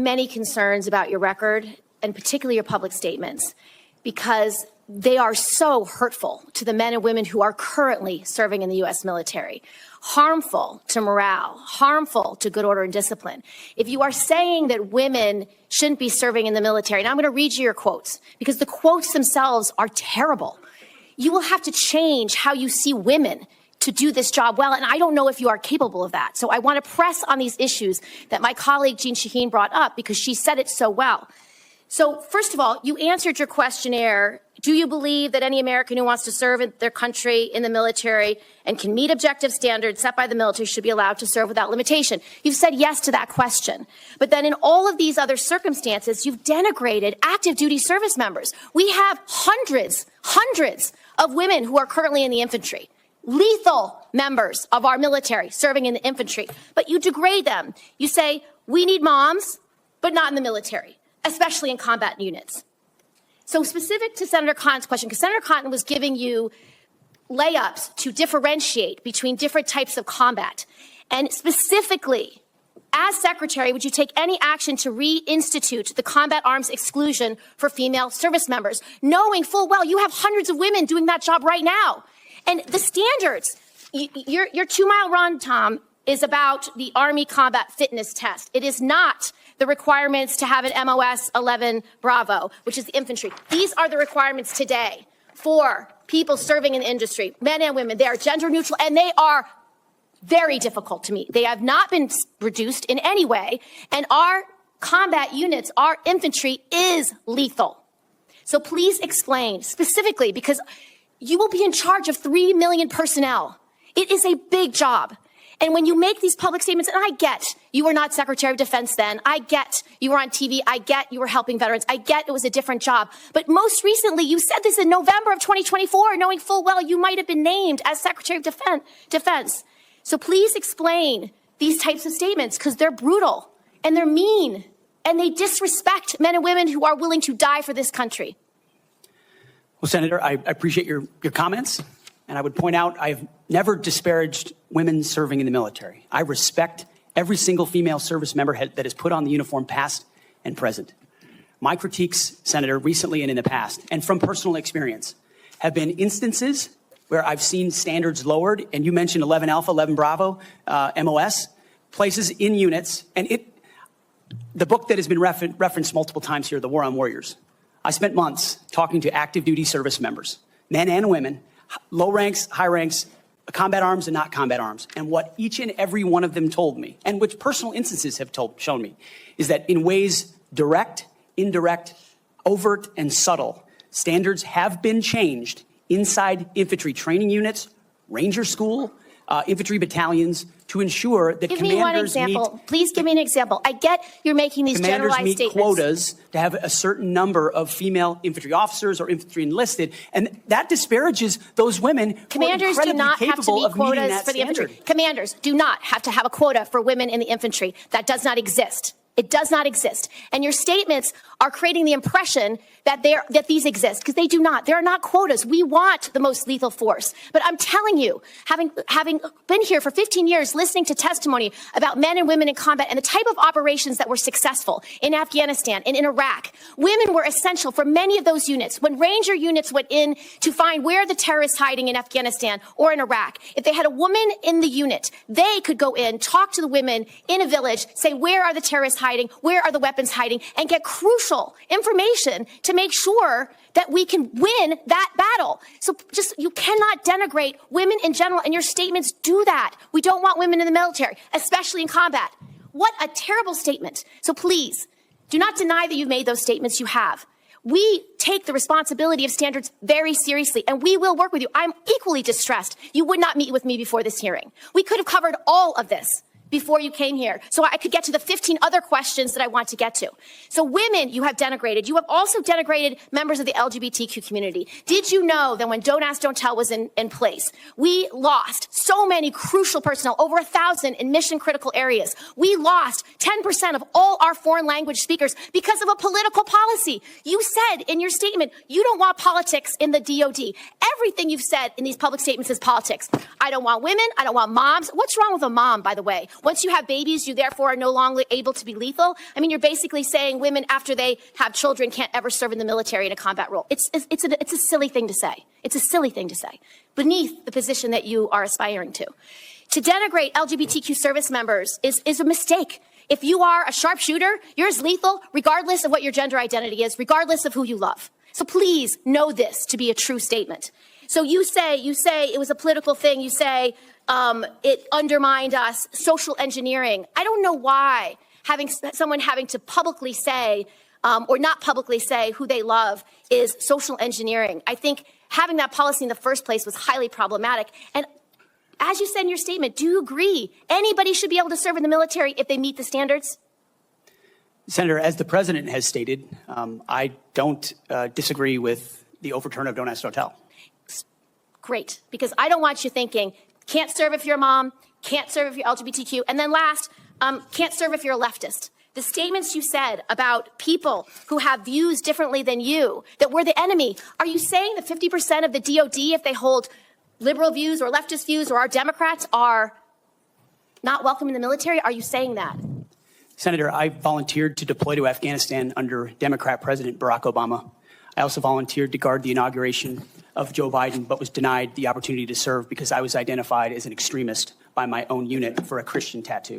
Many concerns about your record, and particularly your public statements, because they are so hurtful to the men and women who are currently serving in the U.S. military, harmful to morale, harmful to good order and discipline. If you are saying that women shouldn't be serving in the military, and I'm going to read you your quotes, because the quotes themselves are terrible, you will have to change how you see women to do this job well, and I don't know if you are capable of that. So I want to press on these issues that my colleague Jean Shaheen brought up, because she said it so well. So first of all, you answered your questionnaire. Do you believe that any American who wants to serve in their country in the military and can meet objective standards set by the military should be allowed to serve without limitation? You've said yes to that question. But then in all of these other circumstances, you've denigrated active duty service members. We have hundreds of women who are currently in the infantry, lethal members of our military serving in the infantry, but you degrade them. You say, we need moms, but not in the military, especially in combat units. So specific to Senator Cotton's question, because Senator Cotton was giving you layups to differentiate between different types of combat. And specifically, as Secretary, would you take any action to reinstitute the combat arms exclusion for female service members, knowing full well you have hundreds of women doing that job right now? And the standards, your 2 mile run, Tom, is about the Army Combat Fitness Test. It is not the requirements to have an MOS 11 Bravo, which is the infantry. These are the requirements today for people serving in the industry, men and women. They are gender neutral, and they are very difficult to meet. They have not been reduced in any way, and our combat units, our infantry is lethal. So please explain specifically, because you will be in charge of 3 million personnel. It is a big job. And when you make these public statements, and I get you were not Secretary of Defense then, I get you were on TV, I get you were helping veterans, I get it was a different job. But most recently, you said this in November of 2024, knowing full well you might have been named as Secretary of Defense. So please explain these types of statements, because they're brutal and they're mean and they disrespect men and women who are willing to die for this country. Well, Senator, I appreciate your comments. And I would point out, I've never disparaged women serving in the military. I respect every single female service member that has put on the uniform, past and present. My critiques, Senator, recently and in the past, and from personal experience, have been instances where I've seen standards lowered, and you mentioned 11 Alpha, 11 Bravo, MOS, places in units, and the book that has been referenced multiple times here, The War on Warriors. I spent months talking to active duty service members, men and women, low ranks, high ranks, combat arms and not combat arms. And what each and every one of them told me, and which personal instances have shown me, is that in ways direct, indirect, overt, and subtle, standards have been changed inside infantry training units, ranger school, infantry battalions, to ensure that Give me one example. Please give me an example. I get you're making these generalized statements. Quotas to have a certain number of female infantry officers or infantry enlisted, and that disparages those women who are incredibly capable of meeting that standard. Commanders do not have to have a quota for women in the infantry. That does not exist. It does not exist. And your statements are creating the impression that these exist, because they do not. There are not quotas. We want the most lethal force. But I'm telling you, having been here for 15 years, listening to testimony about men and women in combat and the type of operations that were successful in Afghanistan and in Iraq, women were essential for many of those units. When Ranger units went in to find where the terrorists hiding in Afghanistan or in Iraq, if they had a woman in the unit, they could go in, talk to the women in a village, say, where are the terrorists hiding? Where are the weapons hiding? And get crucial information to make sure that we can win that battle. So you cannot denigrate women in general, and your statements do that. We don't want women in the military, especially in combat. What a terrible statement. So please, do not deny that you've made those statements. You have. We take the responsibility of standards very seriously, and we will work with you. I'm equally distressed you would not meet with me before this hearing. We could have covered all of this before you came here, so I could get to the 15 other questions that I want to get to. So women, you have denigrated. You have also denigrated members of the LGBTQ community. Did you know that when Don't Ask, Don't Tell was in place, we lost so many crucial personnel, over 1,000 in mission-critical areas. We lost 10% of all our foreign language speakers because of a political policy. You said in your statement, you don't want politics in the DOD. Everything you've said in these public statements is politics. I don't want women. I don't want moms. What's wrong with a mom, by the way? Once you have babies, you therefore are no longer able to be lethal. I mean, you're basically saying women after they have children can't ever serve in the military in a combat role. It's a silly thing to say. It's a silly thing to say beneath the position that you are aspiring to. To denigrate LGBTQ service members is a mistake. If you are a sharpshooter, you're as lethal regardless of what your gender identity is, regardless of who you love. So please know this to be a true statement. So you say it was a political thing. You say it undermined us, social engineering. I don't know why someone having to publicly say or not publicly say who they love is social engineering. I think having that policy in the first place was highly problematic. And as you said in your statement, do you agree anybody should be able to serve in the military if they meet the standards? Senator, as the president has stated, I don't disagree with the overturn of Don't Ask, Don't Tell. Great, because I don't want you thinking, can't serve if you're a mom, can't serve if you're LGBTQ, and then last, can't serve if you're a leftist. The statements you said about people who have views differently than you, that we're the enemy, are you saying that 50% of the DOD, if they hold liberal views or leftist views or are Democrats, are not welcome in the military? Are you saying that? Senator, I volunteered to deploy to Afghanistan under Democrat President Barack Obama. I also volunteered to guard the inauguration of Joe Biden, but was denied the opportunity to serve because I was identified as an extremist by my own unit for a Christian tattoo.